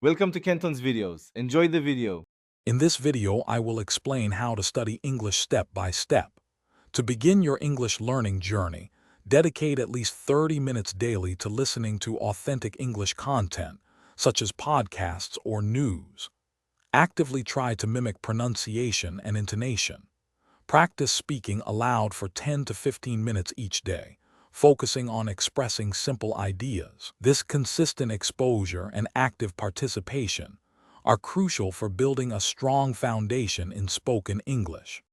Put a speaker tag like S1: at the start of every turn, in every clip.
S1: Welcome to Kenton's videos. Enjoy the video.
S2: In this video, I will explain how to study English step by step. To begin your English learning journey, dedicate at least 30 minutes daily to listening to authentic English content, such as podcasts or news. Actively try to mimic pronunciation and intonation. Practice speaking aloud for 10 to 15 minutes each day, focusing on expressing simple ideas. This consistent exposure and active participation are crucial for building a strong foundation in spoken English.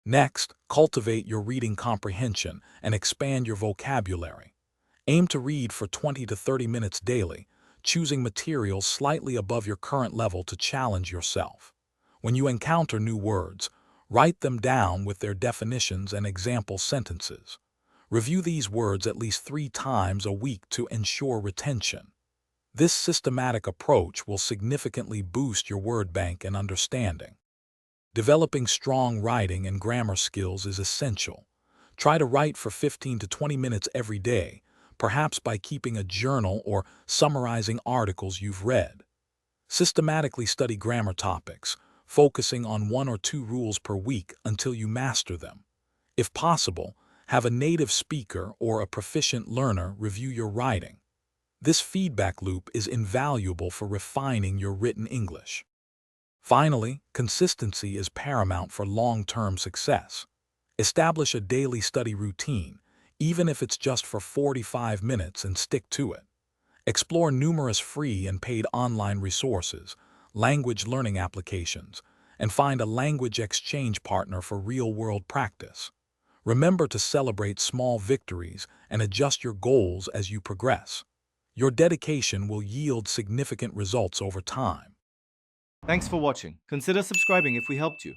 S2: Next, cultivate your reading comprehension and expand your vocabulary. Aim to read for 20 to 30 minutes daily, choosing materials slightly above your current level to challenge yourself. When you encounter new words, write them down with their definitions and example sentences. Review these words at least 3 times a week to ensure retention. This systematic approach will significantly boost your word bank and understanding. Developing strong writing and grammar skills is essential. Try to write for 15 to 20 minutes every day, perhaps by keeping a journal or summarizing articles you've read. Systematically study grammar topics, focusing on 1 or 2 rules per week until you master them. If possible, have a native speaker or a proficient learner review your writing. This feedback loop is invaluable for refining your written English. Finally, consistency is paramount for long-term success. Establish a daily study routine, even if it's just for 45 minutes, and stick to it. Explore numerous free and paid online resources, language learning applications, and find a language exchange partner for real-world practice. Remember to celebrate small victories and adjust your goals as you progress. Your dedication will yield significant results over time.
S1: Thanks for watching. Consider subscribing if we helped you.